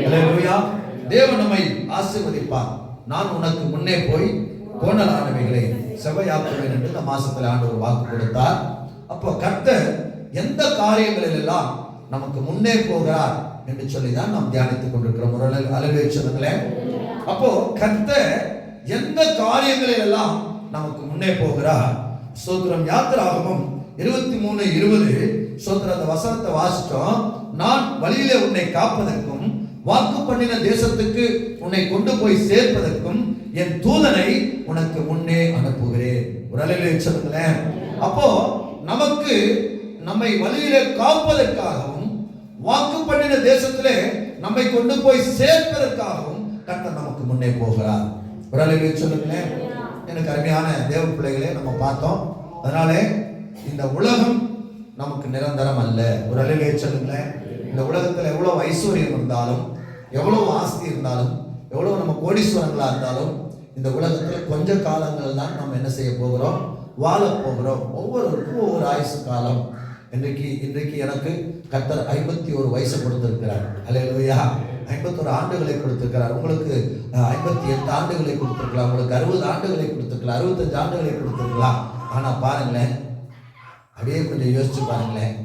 அல்லேலூயா. தேவன் நம்மை ஆசீர்வதிப்பார். நான் உனக்கு முன்னே போய் கோணலானவைகளை செவ்வையாக்குவேன் என்று இந்த மாசத்துல ஆண்டவர் வாக்கு கொடுத்தார். அப்போ கர்த்தர் எந்த காரியங்களில் எல்லாம் நமக்கு முன்னே போகிறார் என்று சொல்லிதான் நாம் தியானித்துக் கொண்டிருக்கிறோம். ஒரு அல்லேலூயா சொல்லுங்களே. அப்போ கர்த்தர் எந்த காரியங்களில் எல்லாம் நமக்கு முன்னே போகிறார். ஸ்தோத்திரம். யாத்திராகமம் 23:20 ஸ்தோத்திரம். அந்த வசனத்தை வாசிச்சோம். நான் வழியிலே உன்னை காப்பதற்கும் வாக்கு பண்ணின தேசத்துக்கு உன்னை கொண்டு போய் சேர்ப்பதற்கும் என் தூதனை உனக்கு முன்னே அனுப்புகிறேன். ஒரு அல்லேலூயா சொல்லுங்களேன். அப்போ நமக்கு நம்மை வழியிலே காப்பதற்காகவும் வாக்கு பண்ணின தேசத்திலே நம்மை கொண்டு போய் சேர்ப்பதற்காகவும் கர்த்தர் நமக்கு முன்னே போகிறார். ஒரு அல்லேலூயா சொல்லுங்களேன். எனக்கு அருமையான தேவ பிள்ளைகளே, நம்ம பார்த்தோம். அதனால இந்த உலகம் நமக்கு நிரந்தரம் அல்ல. ஒரு அல்லேலூயா சொல்லுங்களேன். இந்த உலகத்தில் எவ்வளவு ஐஸ்வர்யம் இருந்தாலும், எவ்வளவு ஆஸ்தி இருந்தாலும், எவ்வளவு நம்ம கோடீஸ்வரங்களா இருந்தாலும், இந்த உலகத்தில் கொஞ்ச காலங்கள் தான் நம்ம என்ன செய்ய போகிறோம், வாழ போகிறோம். ஒவ்வொருவருக்கும் ஒவ்வொரு ஆயுசு காலம். இன்றைக்கு எனக்கு கர்த்தர் 51 வயசு கொடுத்திருக்கிறார். அல்லேலூயா. 51 ஆண்டுகளை கொடுத்திருக்கிறார். உங்களுக்கு 58 ஆண்டுகளை கொடுத்திருக்கலாம், உங்களுக்கு 60 ஆண்டுகளை கொடுத்திருக்கலாம், 65 ஆண்டுகளை கொடுத்திருக்கலாம். ஆனா பாருங்களேன், அப்படியே கொஞ்சம் யோசிச்சு பாருங்களேன்.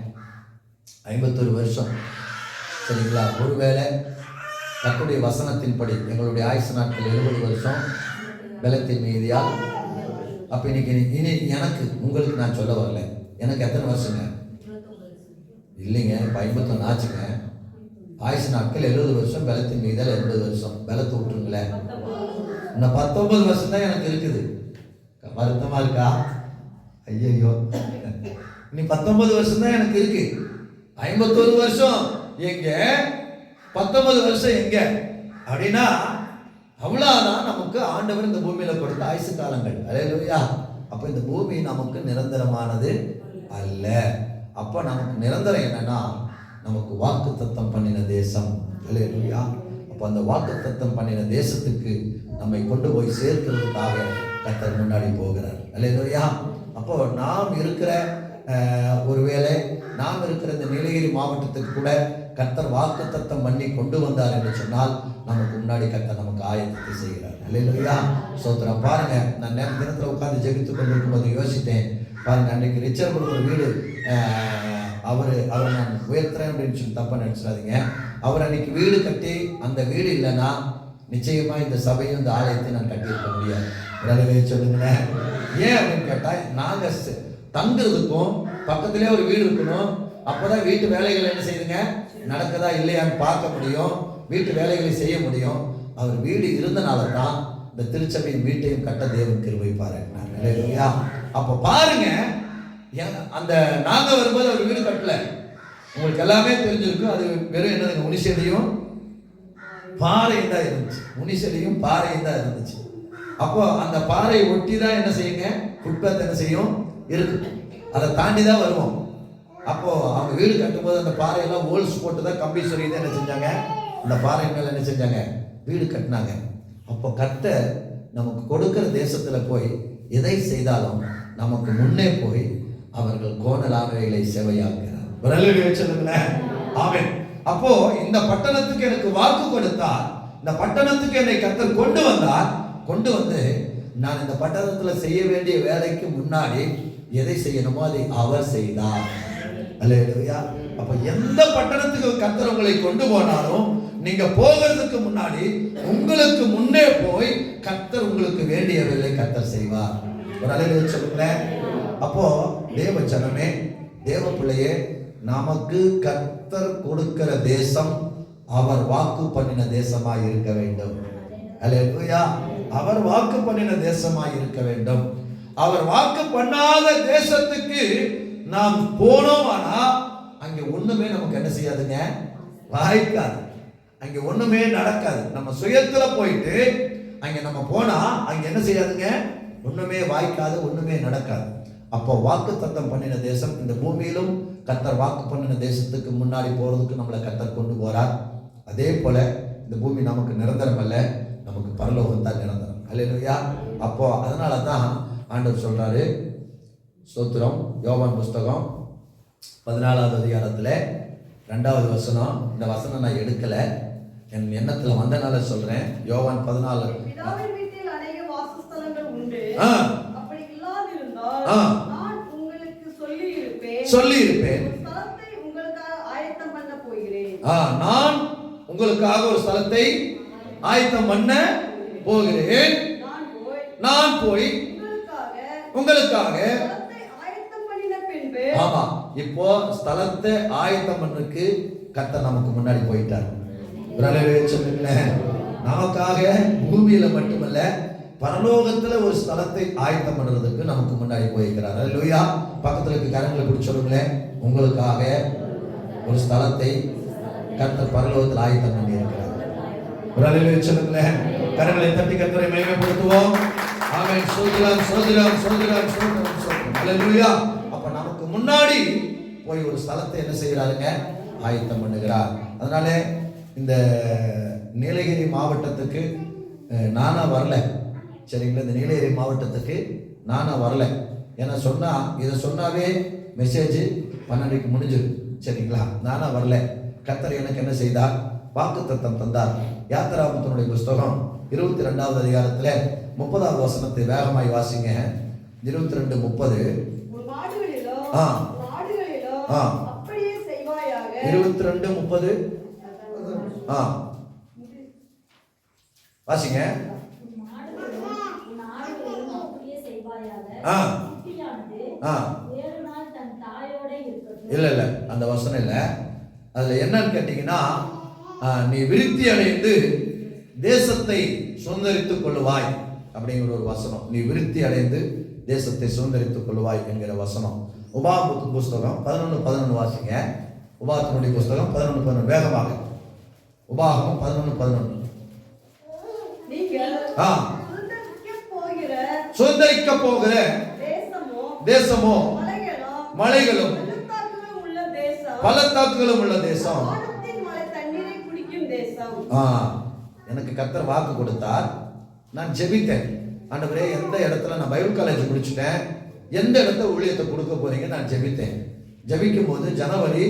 51 வருஷம், சரிங்களா? ஒருவேளை கர்த்தருடைய வசனத்தின்படி எங்களுடைய ஆயுசு நாட்கள் 70 வருஷம் பலத்தின் மீதியால். அப்ப இனி எனக்கு உங்களுக்கு நான் சொல்ல வரல. எனக்கு எத்தனை வருஷங்க? இல்லைங்க, இப்போ 51 ஆச்சுங்க. ஆயுசு நாட்கள் 70 வருஷம், பலத்தின் மீதால் 80 வருஷம். பலத்தை விட்டுருங்களேன். இன்னும் 19 வருஷம் தான் எனக்கு இருக்குது. வருத்தமா இருக்கா? ஐயோ, நீ 19 வருஷம் தான் எனக்கு இருக்கு. 51 வருஷம் எங்க, 19 வருஷம் எங்க அப்படின்னா அவ்வளவுதான் நமக்கு ஆண்டவர் இந்த பூமியில கொடுத்த ஆயுசு காலங்கள். அல்லேலூயா. அப்ப இந்த பூமி நமக்கு நிரந்தரமானது அல்ல. அப்ப நமக்கு நிரந்தரம் என்னன்னா, நமக்கு வாக்குத்தத்தம் பண்ணின தேசம். அல்லேலூயா. அப்ப அந்த வாக்குத்தத்தம் பண்ணின தேசத்துக்கு நம்மை கொண்டு போய் சேர்க்கிறதுக்காக கர்த்தர் முன்னாடி போகிறார். அல்லேலூயா. அப்போ நாம் இருக்கிற ஒருவேளை நாம் இருக்கிற இந்த நீலகிரி மாவட்டத்துக்கு கூட கர்த்தர் வாக்குத்தத்தம் பண்ணி கொண்டு வந்தார் என்று சொன்னால், நமக்கு முன்னாடி கர்த்தர் நமக்கு ஆயத்தத்தை செய்கிறார். அல்லேலூயா. ஸ்தோத்திரம். பாருங்க, நான் தினத்துல உட்கார்ந்து ஜெபித்துக் கொண்டிருக்கும் போது யோசித்தேன். பாருங்க, அன்றைக்கு ரிச்சர் கொடுக்குற வீடு அவரை நான் உயர்த்துறேன் அப்படின்னு சொல்லி தப்பா நினைச்சிடாதீங்க. அவர் அன்னைக்கு வீடு கட்டி அந்த வீடு இல்லைன்னா நிச்சயமா இந்த சபையும் இந்த ஆலயத்தையும் நான் கட்டியிருக்க முடியாது. வேலையை சொல்லுங்களேன். ஏன் அப்படின்னு கேட்டா, நாங்க தங்குறதுக்கும் பக்கத்திலே ஒரு வீடு இருக்கணும். அப்பதான் வீட்டு வேலைகள் என்ன செய்யுங்க, நடக்குதா இல்லையான்னு பார்க்க முடியும், வீட்டு வேலைகளை செய்ய முடியும். அவர் வீடு இருந்தனால தான் இந்த திருச்சபையின் வீட்டையும் கட்ட தேவன் கிருபை பாருங்க. இல்லையா? அப்ப பாருங்க, அந்த நாங்க வரும்போது அவர் வீடு கட்டல. உங்களுக்கு எல்லாமே தெரிஞ்சிருக்கும். அது வெறும் என்னதுங்க, முனிசெடியும் பாறையும் தான் இருந்துச்சு. முனிசெடியும் பாறையும் தான் இருந்துச்சு. அப்போ அந்த பாறையை ஒட்டி தான் என்ன செய்யுங்க, ஃபுட்பாத் என்ன செய்யும் இருக்கு. அதை தாண்டி தான் வருவோம். அப்போ அவங்க வீடு கட்டும்போது அந்த பாறையெல்லாம் ஹோல்ஸ் போட்டு தான் கம்பி சொல்லி தான் என்ன செஞ்சாங்க, அந்த பாறை மேல என்ன செஞ்சாங்க, வீடு கட்டினாங்க. அப்போ கர்த்தர் நமக்கு கொடுக்கிற தேசத்துல போய் எதை செய்தாலும் நமக்கு முன்னே போய் அவர்கள் கோணலானவைகளை செவையாக்குகிறார். சொல்லுங்களேன். ஆமென். அப்போ இந்த பட்டணத்துக்கு எனக்கு வாக்கு கொடுத்தார். இந்த பட்டணத்துக்கு என்னை கர்த்தர் கொண்டு வந்து நான் இந்த பட்டணத்துல செய்ய வேண்டிய வேலைக்கு முன்னாடி எதை செய்யணுமோ அதை அவர் செய்தார். அல்லேலூயா. அப்ப எந்த பட்டணத்துக்கு கர்த்தர் உங்களை கொண்டு போனாலும் நீங்க போகிறதுக்கு முன்னாடி உங்களுக்கு முன்னே போய் கர்த்தர் உங்களுக்கு வேண்டிய வேலை கர்த்தர் செய்வார். ஒரு அல்லேலூயா சொல்லுங்களேன். அப்போ தேவ ஜனமே, தேவ பிள்ளையே, நமக்கு கர்த்தர் கொடுக்கிற தேசம் அவர் வாக்கு பண்ணின தேசமாய் இருக்க வேண்டும். அல்லேலூயா. அவர் வாக்கு பண்ணின தேசமாய் இருக்க வேண்டும். அவர் வாக்கு பண்ணாத தேசத்துக்கு நாம் போனோம், ஆனா அங்க ஒண்ணுமே நமக்கு என்ன செய்யாதுங்க, வாய்க்காது. அங்க ஒண்ணுமே நடக்காது. நம்ம சுயத்துல போயிட்டு அங்க நம்ம போனா அங்க என்ன செய்யாதுங்க, ஒண்ணுமே வாய்க்காது, ஒண்ணுமே நடக்காது. அப்போ வாக்கு தத்தம் பண்ணின தேசம், இந்த பூமியிலும் கர்த்தர் வாக்கு பண்ணின தேசத்துக்கு முன்னாடி போறதுக்கு நம்மளை கர்த்தர் கொண்டு போறார். அதே போல இந்த பூமி நமக்கு நிரந்தரம் அல்ல, நமக்கு பரலோகம் தான் நிரந்தரம். அல்லேலூயா. அப்போ அதனால தான் ஆண்டவர் சொல்றாரு, ஸ்தோத்திரம், யோவான் புஸ்தகம் 14வது அதிகாரத்துல 2வது வசனம். இந்த வசனம் நான் எடுக்கல, என் எண்ணத்துல வந்தனால சொல்றேன். யோவான் 14. பிதாவின் வீட்டில் அநேக வாசஸ்தலங்கள் உண்டு. அப்படி இல்லாதிருந்தால் நான் உங்களுக்கு சொல்லி இருப்பேன். ஒரு ஸ்தலத்தை உங்களுக்காக ஆயத்தம் பண்ண போகிறேன். நான் உங்களுக்காக ஒரு ஸ்தலத்தை ஆயத்தம் பண்ண போகிறேன். நான் போய் உங்களுக்காக ஆயத்தம் பண்ணின பின்பு. ஆமா, இப்போ ஸ்தலத்தை ஆயத்தம் பண்ணதுக்கு கர்த்தர் நமக்கு முன்னாடி போயிட்டார். நமக்காக பூமியில மட்டுமல்ல பரலோகத்துல ஒரு ஸ்தலத்தை ஆயத்தம் பண்றதுக்கு நமக்கு முன்னாடி போயிருக்கிறார். அல்லேலூயா. பக்கத்துல இருக்க கரங்களை பிடிச்சு சொல்லுங்களேன், உங்களுக்காக ஒரு ஸ்தலத்தை கர்த்தர் பரலோகத்தில் ஆயத்தம் பண்ணி இருக்கிறார். அல்லேலூயா சொல்லுங்களேன். கரங்களை தட்டி கர்த்தரை மகிமைப்படுத்துவோம். ஆமென். சோதரம் சோதரம் சோதரம் சோதரம் சோதரம். அல்லேலூயா. அப்ப நமக்கு முன்னாடி போய் ஒரு ஸ்தலத்தை என்ன செய்யறாருங்க? ஆயத்தம் பண்ணுகிறார். அதனால இந்த நீலகிரி மாவட்டத்துக்கு நானா வரல, சரிங்களா? இந்த நீலகிரி மாவட்டத்துக்கு நானா வரல. ஏன்னா சொன்னா இதை சொன்னாவே மெசேஜ் 12க்கு முடிஞ்சிடும், சரிங்களா? நானா வரல. கர்த்தர் எனக்கு என்ன செய்தார்? வாக்குத்தத்தம் தந்தார். யாத்திராகமத்தினுடைய புஸ்தகம் 22வது அதிகாரத்துல 30வது வசனத்தை வேகமாய் வாசிங்க. 22:30. 22:30 வாசிங்க. இல்ல அந்த வசனம் இல்ல. அதுல என்னன்னு கேட்டீங்கன்னா, நீ விருத்தி அடைந்து தேசத்தை சுதந்தரித்துக் கொள்ளுவாய் அப்படிங்கிற ஒரு வசனம். நீ விருத்தி அடைந்து தேசத்தை சுதந்தரித்துக் கொள்ளுவாய் என்கிற வசனம். உபாகம புஸ்தகம் 11:11 வாசிங்க. உபாகமத்தினுடைய புஸ்தகம் 11:11 வேகமாக. உபாகமம் 11:11. சுதந்தரிக்க போகிற தேசமோ மலைகளும் பள்ளத்தாக்குகளும் உள்ள தேசம். எனக்கு கர்த்தர் வாக்கு கொடுத்தார். நான் ஜெபித்தேன், ஆண்டவரே எந்த இடத்துல நான் பைபிள் காலேஜ் முடிச்சுட்டேன், எந்த இடத்துல ஊழியத்தை கொடுக்க போறீங்க நான் ஜெபித்தேன். ஜெபிக்கும் போது ஜனவரி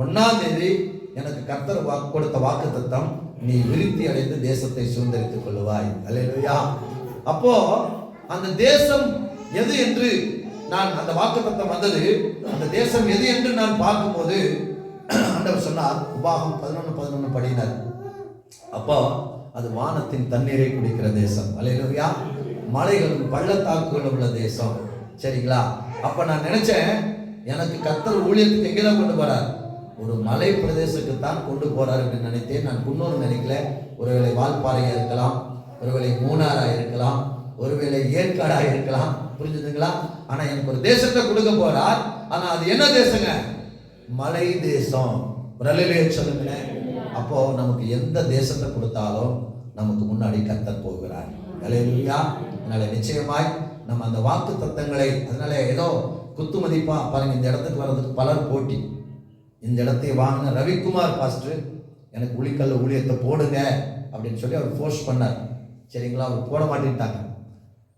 1ஆம் தேதி எனக்கு கர்த்தர் வாக்கு கொடுத்த வாக்கு தத்தம், நீ விருத்தி அடைந்து தேசத்தை சுதந்தரித்துக் கொள்ளுவாய். அல்லேலூயா. அப்போ அந்த தேசம் எது என்று நான், அந்த வாக்கு தத்தம் வந்தது, அந்த தேசம் எது என்று நான் பார்க்கும்போது ஆண்டவர் சொன்னார், உபாகம் 11:11 படினார். அப்போ அது வானத்தின் தண்ணீரை குடிக்கிற தேசம். அல்லேலூயா. மலைகளும் பள்ளத்தாக்குகளும் உள்ள தேசம், சரிங்களா? அப்ப நான் நினைச்சேன், எனக்கு கர்த்தர் ஊழியத்துக்கு எங்கேதான் கொண்டு போறார்? ஒரு மலை பிரதேசத்துக்கு தான் கொண்டு போறார் என்று நினைத்தேன். நான் இன்னொரு நினைக்கல. ஒருவேளை வால்பாறையா இருக்கலாம், ஒருவேளை மூணாரா இருக்கலாம், ஒருவேளை ஏற்காடா இருக்கலாம், புரிஞ்சுதுங்களா? ஆனா எனக்கு ஒரு தேசத்தை கொடுக்க போறார். ஆனா அது என்ன தேசங்க? மலை தேசம். சொல்லுங்களேன். அப்போ நமக்கு எந்த தேசத்தை கொடுத்தாலும் நமக்கு முன்னாடி கர்த்தர் போகிறார். அல்லேலூயா. அதனால நிச்சயமாய் நம்ம அந்த வாக்கு தத்தங்களை, அதனால ஏதோ குத்து மதிப்பா பாருங்க, இந்த இடத்துக்கு வர்றதுக்கு பலர் போட்டி. இந்த இடத்தை வாங்கின ரவிக்குமார் பாஸ்டர் எனக்கு உளிக்கல்ல ஊழியத்தை போடுங்க அப்படின்னு சொல்லி அவர் ஃபோர்ஸ் பண்ணார், சரிங்களா? அவர் போட மாட்டேன்ட்டாங்க.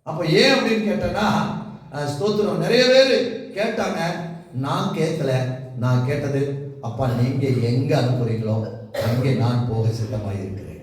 அப்போ ஏன் அப்படின்னு கேட்டேன்னா, ஸ்தோத்திரம், நிறைய பேர் கேட்டாங்க, நான் கேட்கல. நான் கேட்டது, அப்பா நீங்க எங்க அனுப்புறீங்களோ அங்கே நான் போக சித்தமாக இருக்கிறேன்.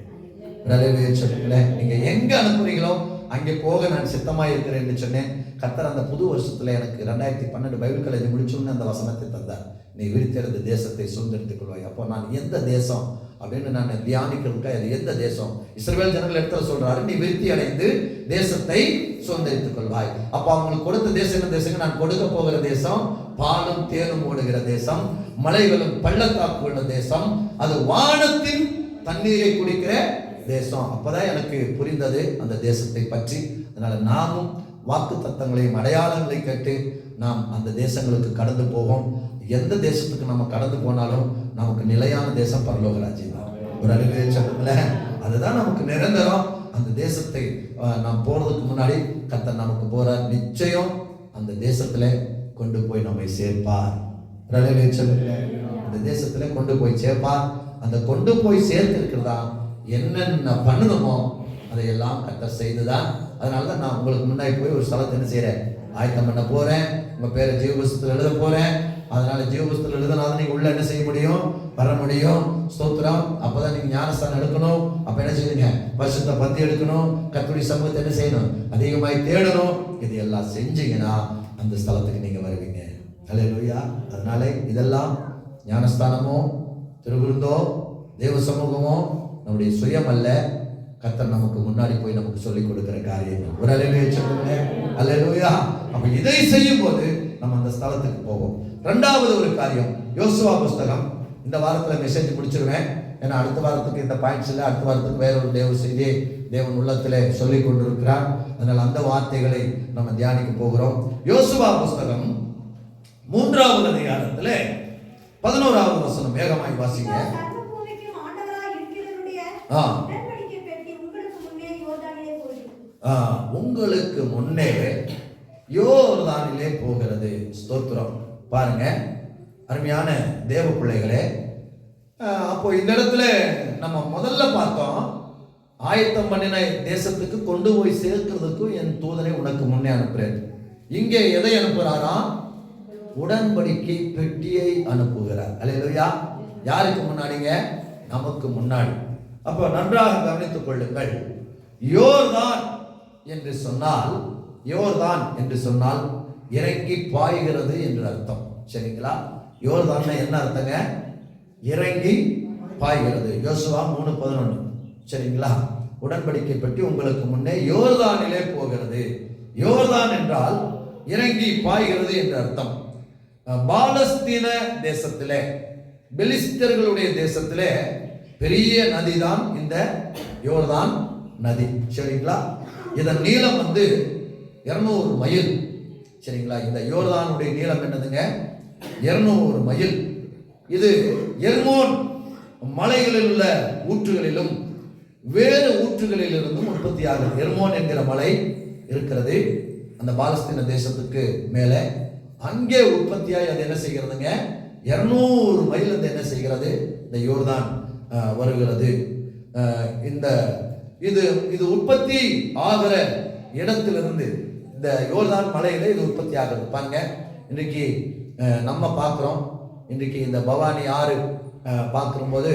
சொல்லுங்களேன், நீங்க எங்க அனுப்புறீங்களோ அங்கே போக நான் சித்தமாக இருக்கிறேன் சொன்னேன். கர்த்தர் அந்த புது வருஷத்துல எனக்கு 2012 பைபிள் காலேஜ் முடிச்சோன்னு அந்த வசனத்தை தந்தார், நீ விரித்திருந்த தேசத்தை சுதந்திரித்துக் கொள்வாய். அப்போ நான் எந்த தேசம் அப்படின்னு நான் தியானிக்கிறதுக்காக, அது எந்த தேசம்? இஸ்ரவேல் ஜனங்கள் இடத்துல சொல்றாரு, நீ விருத்தி அடைந்து தேசத்தை சுதந்திரித்துக் கொள்வாய். அப்ப அவங்களுக்கு கொடுத்த தேசம் என்ன தேசங்க? நான் கொடுக்க போகிற தேசம் பாலும் தேனும் ஓடுகிற தேசம், மலைகளும் பள்ளத்தாக்கு உள்ள தேசம், அது வானத்தின் தண்ணீரை குடிக்கிற தேசம். அப்பதான் எனக்கு புரிந்தது அந்த தேசத்தை பற்றி. அதனால நாமும் வாக்கு தத்தங்களையும் அடையாளங்களை கேட்டு நாம் அந்த தேசங்களுக்கு கடந்து போவோம். எந்த தேசத்துக்கு நம்ம கடந்து போனாலும் நமக்கு நிலையான தேசம் பரலோக ராஜ்யம் தான். ஒரு அலுவலக சட்டத்துல அதுதான் நமக்கு நிரந்தரம். அந்த தேசத்தை நாம் போறதுக்கு முன்னாடி கர்த்தர் நமக்கு போறார். நிச்சயம் அந்த தேசத்துல கொண்டு போய் நம்மை சேர்ப்பார். அந்த தேசத்துல கொண்டு போய் சேர்ப்பார். அந்த கொண்டு போய் சேர்த்து இருக்கிறதா என்னென்ன பண்ணணுமோ அதையெல்லாம் கர்த்தர் செய்துதான். அதனாலதான் நான் உங்களுக்கு முன்னாடி போய் ஒரு ஸ்தலத்தை என்ன செய்யறேன்? ஆயத்தம் பண்ண போறேன். உங்க பேரை ஜீவ புஸ்தகத்துல எழுத போறேன். அதனால ஜீவ புஸ்தகத்துல எழுதினாதான் நீங்க உள்ள என்ன செய்ய முடியும்? வர முடியும். ஸ்தோத்திரம். அப்பதான் நீங்க ஞானஸ்தானம் எடுக்கணும். அப்ப என்ன செய்யுங்க? பரிசுத்த பந்தி எடுக்கணும். கர்த்தருடைய சமூகத்தை என்ன செய்யணும்? அதிகமாய் தேடணும். இது எல்லாம் செஞ்சீங்கன்னா அந்த ஸ்தலத்துக்கு நீங்க வருவீங்க. அல்லேலூயா. அதனால இதெல்லாம் ஞானஸ்தானமோ திருவிருந்தோ தேவ சமூகமோ நம்முடைய சுயம் அல்ல, கர்த்தர் நமக்கு முன்னாடி போய் நமக்கு சொல்லிக் கொடுக்கிற காரியங்கள். ஒரு அல்லேலூயா சொல்லுங்க. அல்லேலூயா. அப்ப இதை செய்யும் போது நம்ம அந்த ஸ்தலத்துக்கு போவோம். இரண்டாவது ஒரு காரியம், யோசுவா புஸ்தகம். இந்த வாரத்துல மெசேஜ் முடிச்சிருவேன். ஏன்னா அடுத்த வாரத்துக்கு இந்த பாயிண்ட்ஸ் இல்லை. அடுத்த வாரத்துக்கு வேற ஒரு தேவ செய்தியை தேவன் உள்ளத்திலே சொல்லிக் கொண்டிருக்கிறார். அதனால் அந்த வார்த்தைகளை நம்ம தியானிக்க போகிறோம். யோசுவா புஸ்தகம் 3வது அதிகாரத்திலே 11வது வசனம். வேகமாய் வாசிங்க. உங்களுக்கு முன்னே யோர்தானிலே போகிறது. ஸ்தோத்திரம். பாருங்க அருமையான தேவ பிள்ளைகளே, அப்போ இந்த இடத்துல நம்ம முதல்ல பார்த்தோம், ஆயத்தம் பண்ணின தேசத்துக்கு கொண்டு போய் சேர்க்கிறதுக்கு என் தூதனை உனக்கு முன்னே அனுப்புறேன். இங்கே எதை அனுப்புறாராம்? உடன்படிக்கை பெட்டியை அனுப்புகிறார். அல்லேலூயா. யாருக்கு முன்னாடிங்க? நமக்கு முன்னாடி. அப்ப நன்றாக கவனித்துக் கொள்ளுங்கள். யோர்தான் என்று சொன்னால், யோர்தான் என்று சொன்னால் இறங்கி பாய்கிறது என்று அர்த்தம். சரிங்களா? யோர்தான் என்ன அர்த்தங்க? இறங்கி பாய்கிறது. யோசுவா 3:11. சரிங்களா? உடன்படிக்கை பற்றி உங்களுக்கு முன்னே யோர்தானிலே போகிறது. யோர்தான் என்றால் இறங்கி பாய்கிறது என்று அர்த்தம். பாலஸ்தீன தேசத்திலே, பெலிஸ்தர்களுடைய தேசத்திலே பெரிய நதி தான் இந்த யோர்தான் நதி. சரிங்களா? இதன் நீளம் 200 மைல். சரிங்களா? இந்த யோர்தானுடைய நீளம் என்னதுங்க? 200 மைல். இது எர்மோன் மலைகளில் உள்ள ஊற்றுகளிலும் வேறு ஊற்றுகளில் இருந்தும் உற்பத்தி ஆகிறது. எர்மோன் என்கிற மலை இருக்கிறது அந்த பாலஸ்தீன தேசத்துக்கு மேலே. அங்கே உற்பத்தியாய் அது என்ன செய்கிறதுங்க? 200 மைல் இருந்து என்ன செய்கிறது? இந்த யோர்தான் வருகிறது. இந்த இது உற்பத்தி ஆகிற இடத்திலிருந்து, இந்த யோர்தான் மலையில இது உற்பத்தி ஆகிறது. பாருங்க, இன்றைக்கு நம்ம பார்க்கிறோம். இன்றைக்கு இந்த பவானி ஆறு பார்க்கும்போது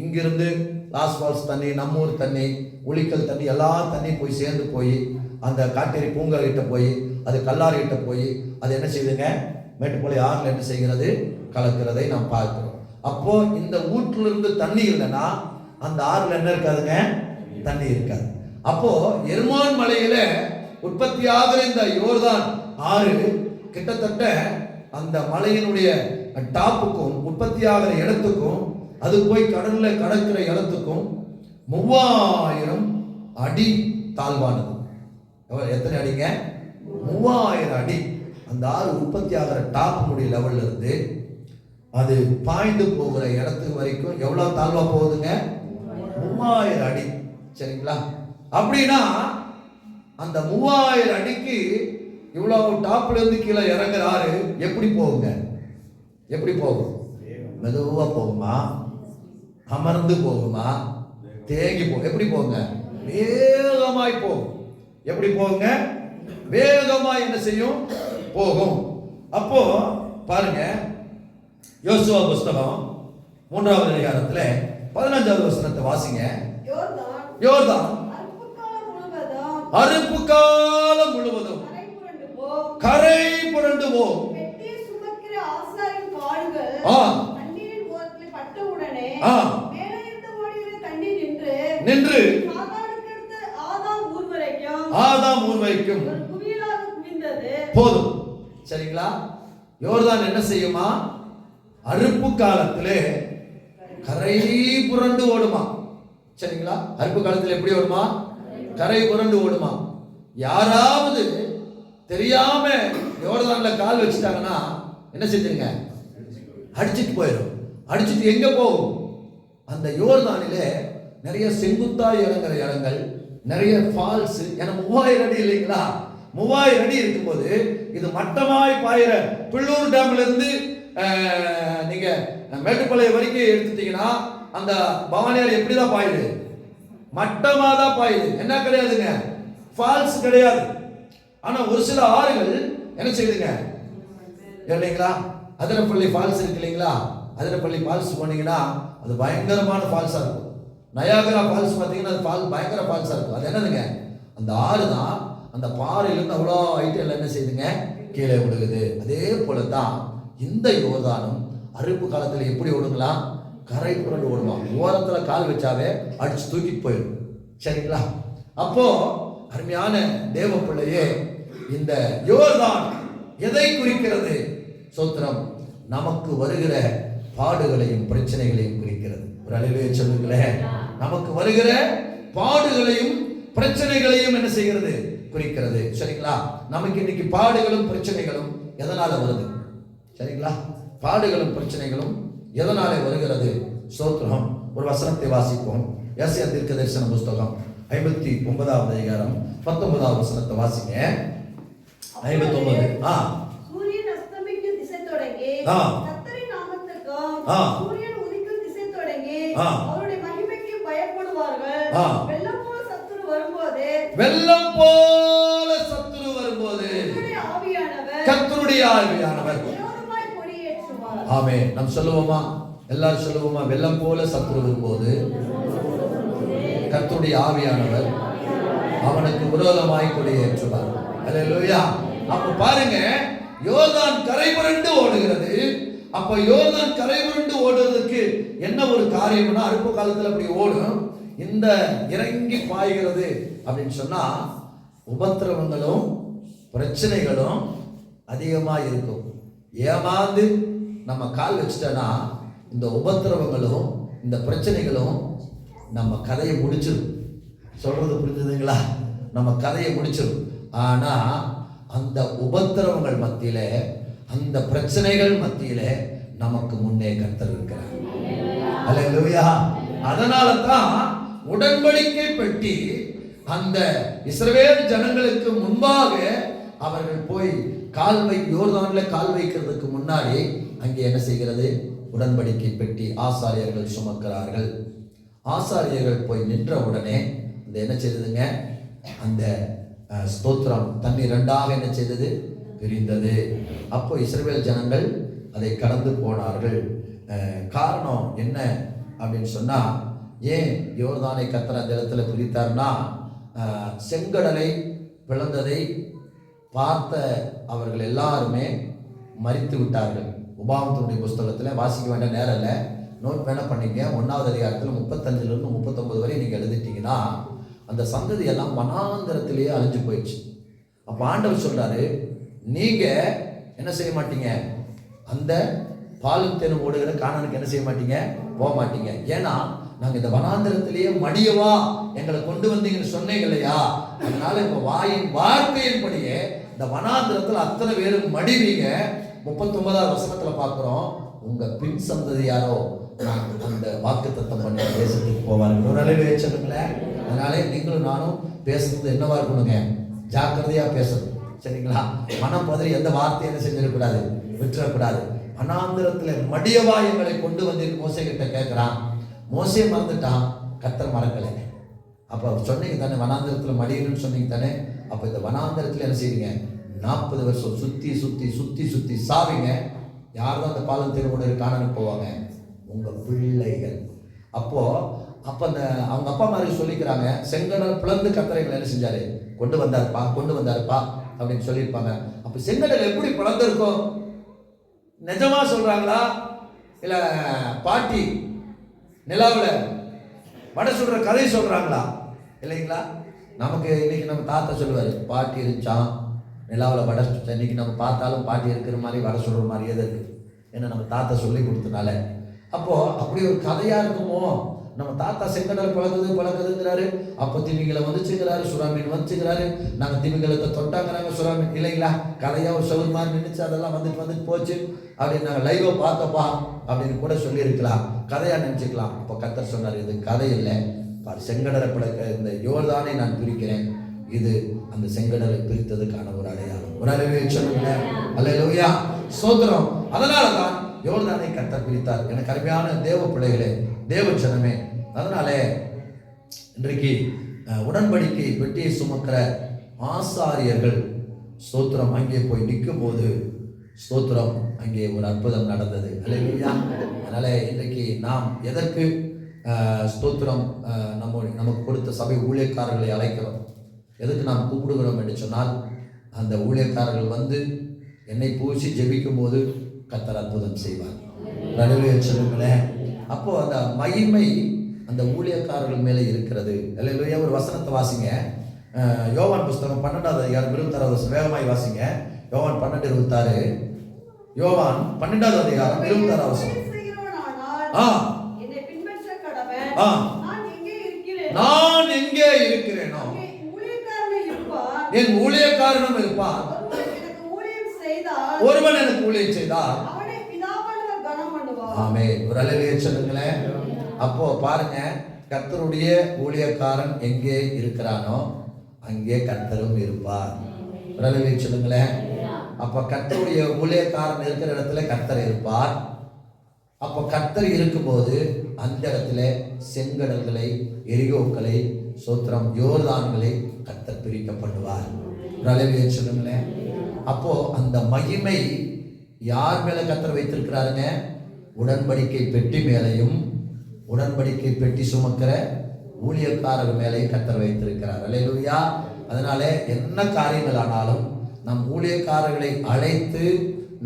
இங்கிருந்து லாஸ்பால்ஸ் தண்ணி, நம்மூர் தண்ணி, உளிக்கல் தண்ணி, எல்லா தண்ணி போய் சேர்ந்து போய் அந்த காட்டேரி பூங்கா கிட்ட போய் அது கல்லாறு கிட்ட போய் அது என்ன செய்யுதுங்க? மேட்டுப்பாளை ஆறுல என்ன செய்கிறது? கலக்கிறதை நாம் பார்க்கிறோம். அப்போ இந்த ஊற்றிலிருந்து தண்ணி இல்லைன்னா அந்த ஆறுல என்ன இருக்காதுங்க? தண்ணி இருக்காது. அப்போ எர்மோன் மலையில உற்பத்தி ஆகிற இந்த யோர்தான் ஆறு கிட்டத்தட்ட அந்த மலையினுடைய டாப்புக்கும் உற்பத்தி ஆகிற இடத்துக்கும் அது போய் கடல்ல கடக்கிற இடத்துக்கும் 3000 அடி தாழ்வானது. எத்தனை அடிங்க? 3000 அடி. அந்த ஆறு உற்பத்தி ஆகிற டாப்புடைய லெவல்ல இருந்து அது பாய்ந்து போகிற இடத்துக்கு வரைக்கும் எவ்வளவு தாழ்வா போகுதுங்க? 3000 அடி. சரிங்களா? அப்படின்னா அந்த 3000 அடிக்கு இவ்வளவு டாப்ல இருந்து கீழே இறங்குற ஆறு எப்படி போகுங்க? எப்படி போகும்? மெதுவா போகுமா? அமர்ந்து போகுமா? தேங்கி போகும்? எப்படி போகுங்க? வேகமாய் போகும். எப்படி போகுங்க? வேகமாய் என்ன செய்யும்? போகும். அப்போ பாருங்க, யோசுவா புஸ்தகம் 3வது அதிகாரத்துல 15வது வசனத்தை வாசிங்க. யோர்தான் அறுப்பு காலம் முழுவதும் கரை புரண்டு போம். நின்று ஆதாம் ஊர் வரைக்கும் போதும். சரிங்களா? யோர்தான் என்ன செய்யுமா? அறுப்பு காலத்திலே கரை புரண்டு ஓடுமா. சரிங்களா? அறுப்பு காலத்தில் எப்படி ஓடுமா? கரை புரண்டு ஓடுமா. யாராவது தெரியாம யோர்தான்ல கால் வச்சுட்டாங்கன்னா என்ன செஞ்சுங்க? அடிச்சிட்டு போயிடும். அடிச்சிட்டு எங்க போகும்? அந்த யோர்தானிலே நிறைய செங்குத்தாய் இறங்குற இடங்கள், நிறைய ஃபால்ஸ். ஏன்னா 3000 அடி இல்லைங்களா? 3000 அடி இருக்கும்போது இது மட்டமாய் பாயிற பிள்ளூர் டேம்ல இருந்து நீங்க மேட்டுப்பாளையம் வரைக்கும் எடுத்துட்டீங்கன்னா அந்த பவானியார் எப்படிதான் பாயுது? மட்டமா தான் பாயுது. என்ன கிடையாதுங்க? ஃபால்ஸ் கிடையாது. ஆனா ஒரு சில ஆறுகள் என்ன செய்யுதுங்க இல்லைங்களா? அதிரப்பள்ளி ஃபால்ஸ் இருக்கு இல்லைங்களா? அதிரப்பள்ளி ஃபால்ஸ் போனீங்கன்னா அது பயங்கரமான ஃபால்ஸாக இருக்கும். நயாகரா ஃபால்ஸ் பார்த்தீங்கன்னா அது பயங்கர ஃபால்ஸாக இருக்கும். அது என்னதுங்க, அந்த ஆறு தான் அந்த பாறையிலேருந்து அவ்வளோ ஐட்டம் என்ன செய்யுதுங்க, கீழே விழுகுது. அதே போல தான் இந்த யோர்தானும் அறுப்பு காலத்தில் எப்படி ஓடுங்களா, கரை புரண்டு ஓடுமா, ஓரத்தில் கால் வச்சாவே அடிச்சு தூக்கிட்டு போயிடும். சரிங்களா? அப்போ அருமையான தேவ பிள்ளையே, இந்த யோர்தான் எதை குறிக்கிறது? சோத்திரம், நமக்கு வருகிற பாடுகளையும் பிரச்சனைகளையும் குறிக்கிறது. ஒரு அளவே சொல்லுங்களேன். நமக்கு வருகிற பாடுகளையும் பிரச்சனைகளையும் என்ன செய்கிறது, குறிக்கிறது. சரிங்களா? நமக்கு இன்னைக்கு பாடுகளும் பிரச்சனைகளும் எதனால வருது? சரிங்களா? பாடுகளும் பிரச்சனைகளும் எதனாலே வருகிறது? ஸ்தோத்திரம். ஒரு வசனத்தை வாசிப்போம். ஏசாயா தீர்க்கதரிசன புஸ்தகம் 59வது அதிகாரம் 19வது வசனத்தை வாசிங்க. 59. சூரியன் அஸ்தமிக்கும் திசை தொடங்கி கர்த்தரின் நாமத்துக்கும் சூரியன் உதிக்கும் திசை தொடங்கி அவருடைய மகிமைக்கு பயப்படுவார்கள். வெள்ளம் போல சத்துரு வரும்போது கர்த்தருடைய ஆவியானவர் விரோதமாய் கொடியேற்றுவார். ஆமென். நாம் சொல்லுவோமா? எல்லாரும் சொல்லுவோமா? வெள்ளம் போல சத்துரு வரும்போது கர்த்தருடைய ஆவியானவர் அவனுக்கு விரோதமாய் கொடியேற்றுவார். அல்லேலூயா. அப்ப பாருங்க, யோர்தான் கரை புரண்டு ஓடுகிறது. அப்ப யோர்தான் கரை புரண்டு ஓடுறதுக்கு என்ன ஒரு காரியம்னா, அறுப்பு காலத்துல அப்படி ஓடும். இந்த இறங்கி பாய்கிறது அப்படின்னு சொன்னா உபத்திரவங்களும் பிரச்சனைகளும் அதிகமா இருக்கும். ஏமாந்து நம்ம கால் வச்சுட்டோன்னா இந்த உபத்திரவங்களும் இந்த பிரச்சனைகளும் நம்ம கதையை முடிச்சிடும். சொல்றது புரிஞ்சுதுங்களா? நம்ம கதையை முடிச்சிடும். ஆனா அந்த உபத்திரவங்கள் மத்தியில, அந்த பிரச்சனைகள் மத்தியில நமக்கு முன்னே கர்த்தர் இருக்கிறார். அல்லேலூயா. அதனால தான் உடன்படிக்கை பெட்டி அந்த இஸ்ரவேல் ஜனங்களுக்கு முன்பாக அவர்கள் போய் யோர்தான்ல கால் வைக்கிறதுக்கு முன்னாடி அங்கே என்ன செய்கிறது? உடன்படிக்கை பெட்டி ஆசாரியர்கள் சுமக்கிறார்கள். ஆசாரியர்கள் போய் நின்ற உடனே அந்த என்ன செய்ததுங்க, அந்த ஸ்தோத்திரம் தண்ணீர் ரெண்டாக என்ன செய்தது? பிரிந்தது. அப்போ இஸ்ரவேல் ஜனங்கள் அதை கடந்து போனார்கள். காரணம் என்ன அப்படின்னு சொன்னா, ஏன் யோர்தானை கர்த்தர் அந்த இடத்துல பிரித்தார்னா, செங்கடலை பிளந்ததை பார்த்த அவர்கள் எல்லாருமே மரித்து விட்டார்கள். உபாகமத்தினுடைய புஸ்தகத்தில் வாசிக்க வேண்டிய நேரம் இல்லை, நோட் வேணா பண்ணிக்க. 1வது அதிகாரத்தில் 35லிருந்து 39 வரை நீங்கள் எழுதிட்டீங்கன்னா அந்த சந்ததி எல்லாம் வனாந்தரத்திலேயே அழிஞ்சு போயிடுச்சு. அப்போ ஆண்டவர் சொல்றாரு, நீங்க என்ன செய்ய மாட்டீங்க, அந்த பாலும் தேனும் ஓடுகிற கானானுக்கு என்ன செய்ய மாட்டீங்க, போக மாட்டீங்க. ஏன்னா நாங்க இந்த வனாந்தரத்திலேயே மடியவா எங்களை கொண்டு வந்தீங்கன்னு சொன்னீங்க இல்லையா? அதனால இப்ப வாயின் வார்த்தையின்படியே இந்த வனாந்தரத்துல அத்தனை பேரும் மடிவீங்க. 39வது வசனத்துல பார்க்கிறோம், உங்க பின் சந்ததி யாரோ அந்த வாக்குத்தத்தம் பண்ணி தேசத்துக்கு போவார்கள். ஒரு அளவு சொல்லுங்களேன். அதனால நீங்களும் நானும் பேசுறது என்னவா இருக்கணுங்க, ஜாக்கிரதையா பேசணும். சரிங்களா? மனம் பதறி எந்த வார்த்தையை என்ன செஞ்சிடக்கூடாது, விட்டுறக்கூடாது. வனாந்தரத்துல மடியவா எங்களை கொண்டு வந்து மோசே கிட்ட கேட்கிறான். மோசே மறந்துட்டான், கர்த்தர் மறக்கலை. அப்போ சொன்னீங்க தானே வனாந்தரத்தில் மடியணும்னு சொன்னீங்க தானே. அப்போ இந்த வனாந்தரத்தில் என்ன செய்வீங்க, 40 வருஷம் சுற்றி சுற்றி சுற்றி சுற்றி சாவிங்க. யார் தான் அந்த பாலம் திருமணம் காணான்னு போவாங்க, உங்கள் பிள்ளைகள். அப்போ அந்த அவங்க அப்பா மாதிரி சொல்லிக்கிறாங்க, செங்கடல் பிளந்து கர்த்தரைகளை என்ன செஞ்சாரு, கொண்டு வந்தாருப்பா அப்படின்னு சொல்லியிருப்பாங்க. அப்போ செங்கடல் எப்படி பிளந்திருக்கும்? நிஜமா சொல்றாங்களா இல்ல பாட்டி நிலாவில் வடை சொல்ற கதை சொல்றாங்களா? இல்லைங்களா? நமக்கு இன்னைக்கு நம்ம தாத்தா சொல்லுவாரு, பாட்டி இருந்துச்சான் நிலாவில் வடை சுட்டேன். இன்னைக்கு நம்ம பார்த்தாலும் பாட்டி இருக்கிற மாதிரி வடை சொல்ற மாதிரியே தான் இருக்கு. ஏன்னா நம்ம தாத்தா சொல்லி கொடுத்தனால. அப்போ அப்படி ஒரு கதையா இருக்குமோ? நம்ம தாத்தா செங்கடல் பழகுதுங்கிறாரு. அப்போ திமிங்களை வந்துச்சுங்கிறாரு, சுறாமீன் வந்துச்சுங்கிறாரு. நாங்கள் திமிங்கலத்தை தொட்டாங்கிறாங்க, சுறாமீன். இல்லைங்களா? கதையா ஒரு சொல் மாதிரி நின்றுச்சு, அதெல்லாம் வந்துட்டு போச்சு அப்படின்னு நாங்கள் லைவா பார்த்தப்பா அப்படின்னு கூட சொல்லியிருக்கலாம், கதையா நினைச்சுக்கலாம். அப்போ கர்த்தர் சொன்னார், இது கதை இல்லை, செங்கடலை பிளக்க இந்த யோர்தானை நான் பிரிக்கிறேன். இது அந்த செங்கடலை பிரித்ததுக்கான ஒரு அடையாளம். ஒரு அளவே சொல்லுங்களேன். அல்லேலூயா, ஸ்தோத்திரம். அதனாலதான் யோர்தானை கர்த்தர் பிரித்தார். எனக்கு அருமையான தேவ பிள்ளைகளே, தேவ ஜனமே, அதனாலே இன்றைக்கு உடன்படிக்கை பெட்டியை சுமக்கிற ஆசாரியர்கள் ஸ்தோத்திரம் அங்கே போய் நிற்கும் போது ஸ்தோத்திரம், அங்கே ஒரு அற்புதம் நடந்தது. அல்லேலூயா. அதனால இன்றைக்கு நாம் எதற்கு ஸ்தோத்திரம் நமக்கு கொடுத்த சபை ஊழியக்காரர்களை அழைக்கிறோம், எதுக்கு நாம் கூப்பிடுகிறோம் என்று சொன்னால், அந்த ஊழியக்காரர்கள் வந்து என்னை பூசி ஜெபிக்கும் போது கர்த்தர் அற்புதம் செய்வார். அல்லேலூயா சொல்லுங்களேன். அப்போ அந்த மகிமை அந்த ஊழியக்காரர்கள் மேலே இருக்கிறது. அல்லேலூயா. ஒரு வசனத்தை வாசிங்க. யோவான் புஸ்தகம் 12வது அதிகாரம் 26வது வசனம். வேகமாய் வாசிங்க. யோவான் 12:26. யோவான் 12வது அதிகாரம் 26வது வசனம். நான் எங்கே இருக்கிறேனோ என் ஊழியக்காரனும் இருப்பான். ஒருவன் எனக்கு ஊழியம் செய்தால் ஆமென். ஒரு அல்லேலூயா சொல்லுங்களேன். அப்போ பாருங்க, கர்த்தருடைய ஊழியக்காரன் எங்கே இருக்கிறானோ அங்கே கர்த்தரும் இருப்பார். ஒரு அல்லேலூயா சொல்லுங்களேன். அப்ப கர்த்தருடைய ஊழியக்காரன் இருக்கிற இடத்துல கர்த்தர் இருப்பார். அப்ப கர்த்தர் இருக்கும்போது அந்த இடத்துல செங்கடல்களை, எரிகோக்களை, சோத்திரம் யோர்தான்களை கர்த்தர் பிரிக்கப்படுவார். ஒரு அல்லேலூயா சொல்லுங்களேன். அப்போ அந்த மகிமை யார் மேல கர்த்தர் வைத்திருக்கிறாருங்க? உடன்படிக்கை பெட்டி மேலையும் உடன்படிக்கை பெட்டி சுமக்கிற ஊழியக்காரர் மேலே கர்த்தர் வைத்திருக்கிறார். அல்லேலூயா. அதனால என்ன காரியங்கள் ஆனாலும் நம் ஊழியக்காரர்களை அழைத்து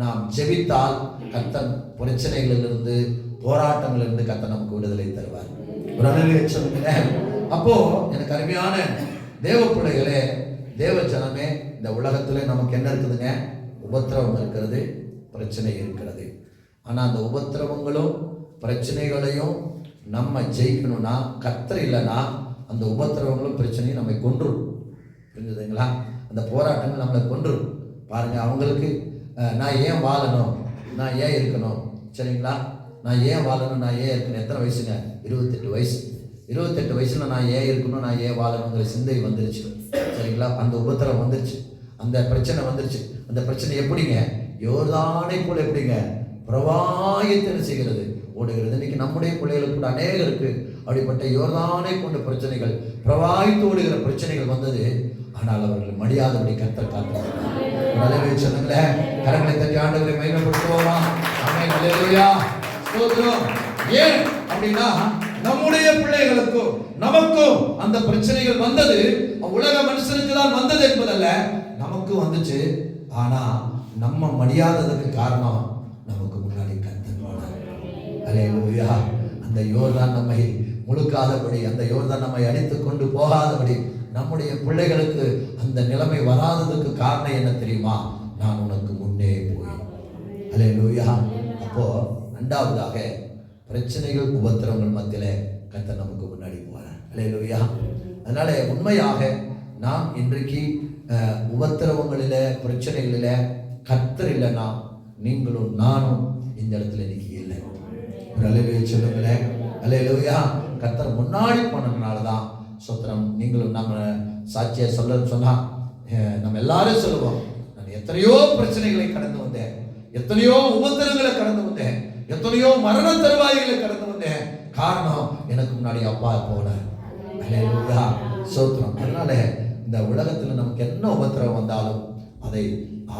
நாம் ஜெபித்தால் கர்த்தர் பிரச்சனைகளிலிருந்து, போராட்டங்களிலிருந்து கர்த்தர் நமக்கு விடுதலை தருவார். ஒரு அல்லேலூயா சொல்லுங்க. அப்போ எனக்கு அருமையான தேவ பிள்ளைகளே, தேவ ஜனமே, இந்த உலகத்துல நமக்கு என்ன இருக்குதுங்க? உபத்திரவம் இருக்கிறது, பிரச்சனை இருக்கிறது. ஆனா அந்த உபத்திரவங்களும் பிரச்சனைகளையும் நம்ம ஜெயிக்கணும்னா, கர்த்தர் இல்லைன்னா அந்த உபத்திரவங்களும் பிரச்சனையும் நம்மை கொன்றும். புரிஞ்சுதுங்களா? அந்த போராட்டங்கள் நம்மளை கொன்றும். பாருங்க, அவங்களுக்கு நான் ஏன் வாழணும், நான் ஏன் இருக்கணும், சரிங்களா? நான் ஏன் வாழணும், நான் ஏன் இருக்கணும். எத்தனை வயசுங்க? 28 வயசு. 28 வயசுல நான் ஏன் இருக்கணும், நான் ஏன் வாழணுங்கிற சிந்தை வந்துருச்சு, சரிங்களா? அந்த உபத்திரம் வந்துருச்சு, அந்த பிரச்சனை வந்துருச்சு. அந்த பிரச்சனை எப்படிங்க? யோர்தானை போல எப்படிங்க பிரவாகத்தை செய்கிறது, ஓடுகிறது. இன்னைக்கு நம்முடைய பிள்ளைகளுக்கு கூட அநேகருக்கு அப்படிப்பட்ட யோர்தானை கொண்ட பிரச்சனைகள், பிரவாகித்து ஓடுகிற பிரச்சனைகள் வந்தது. ஆனால் அவர்கள் மடியாதபடி கர்த்தர் காத்திருக்கிறார். சொல்லுங்களேன். கரங்களை தட்டி ஆண்டவரை மகிமைப்படுத்துவோமா? ஆமென். அல்லேலூயா. ஸ்தோத்திரம். ஏன் அப்படின்னா, நம்முடைய பிள்ளைகளுக்கும் நமக்கும் அந்த பிரச்சனைகள் வந்தது உலக மனுஷனுக்கு தான் வந்தது என்பதல்ல, நமக்கு வந்துச்சு. ஆனா நம்ம மடியாததுக்கு காரணம் நமக்கு முன்னாடி கர்த்தர் போனார். அல்லேலூயா. அந்த யோர்தான் நம்மை முழுக்காதபடி, அந்த யோர்தான் நம்மை அடித்து கொண்டு போகாதபடி நம்முடைய பிள்ளைகளுக்கு அந்த நிலைமை வராததுக்கு காரணம் என்ன தெரியுமா? நான் உனக்கு முன்னே போய். அல்லேலூயா. அப்போ இரண்டாவதாக பிரச்சனைகள், உபத்திரவங்கள் மத்தியில கர்த்தர் நமக்கு முன்னாடி போறார். அல்லேலூயா. அதனால உண்மையாக நாம் இன்றைக்கு உபத்திரவங்களில, பிரச்சனைகளில கர்த்தர் இல்லைன்னா நீங்களும் நானும் இந்த இடத்துல இன்னைக்கு இல்லை. அல்லேலூயா சொல்லுங்களேன். அல்லேலூயா. கர்த்தர் முன்னாடி போனதுனாலதான் சோத்திரம். நீங்களும் நம்ம சாட்சியை சொன்னா நம்ம எல்லாரும் சொல்லுவோம், நான் எத்தனையோ பிரச்சனைகளை கடந்து வந்தேன், எத்தனையோ உபத்திரங்களை கடந்து வந்தேன், எத்தனையோ மரண தருவாய்களை கடந்து வந்தேன். காரணம், எனக்கு முன்னாடி அப்பா போனார். அல்லேலூயா. சோத்திரம். அதனால இந்த உலகத்துல நமக்கு என்ன உபத்திரவம் வந்தாலும் அதை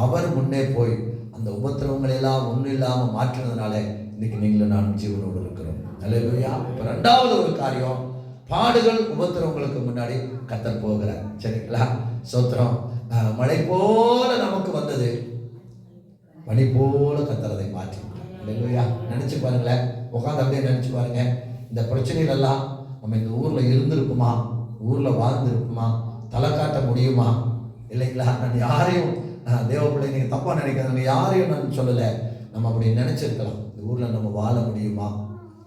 அவர் முன்னே போய் அந்த உபத்திரவங்களை எல்லாம் ஒன்றும் இல்லாம மாற்றினதுனால இன்னைக்கு நீங்களும் நான் ஜீவனோடு இருக்கிறோம். அல்லேலூயா. இப்ப இரண்டாவது ஒரு காரியம், பாடுகள், உபத்திரவங்களுக்கு முன்னாடி கர்த்தர் போகிறார். சரிங்களா? சோத்திரம். மழை போல நமக்கு வந்தது, மணி போல கர்த்தர் அதை மாற்றி. அல்லேலூயா. நினைச்சு பாருங்களேன், உட்காந்து அப்படியே நினைச்சு பாருங்க. இந்த பிரச்சனைகள் எல்லாம் நம்ம இந்த ஊர்ல இருந்திருக்குமா, ஊர்ல வாழ்ந்திருக்குமா, தலை காட்ட முடியுமா? இல்லைங்களா? நான் யாரையும் தேவப்பிள்ளை நீங்க தப்பா நினைக்காத, யாரையும் நான் சொல்லலை. நம்ம அப்படி நினைச்சிருக்கலாம். இந்த ஊர்ல நம்ம வாழ முடியுமா,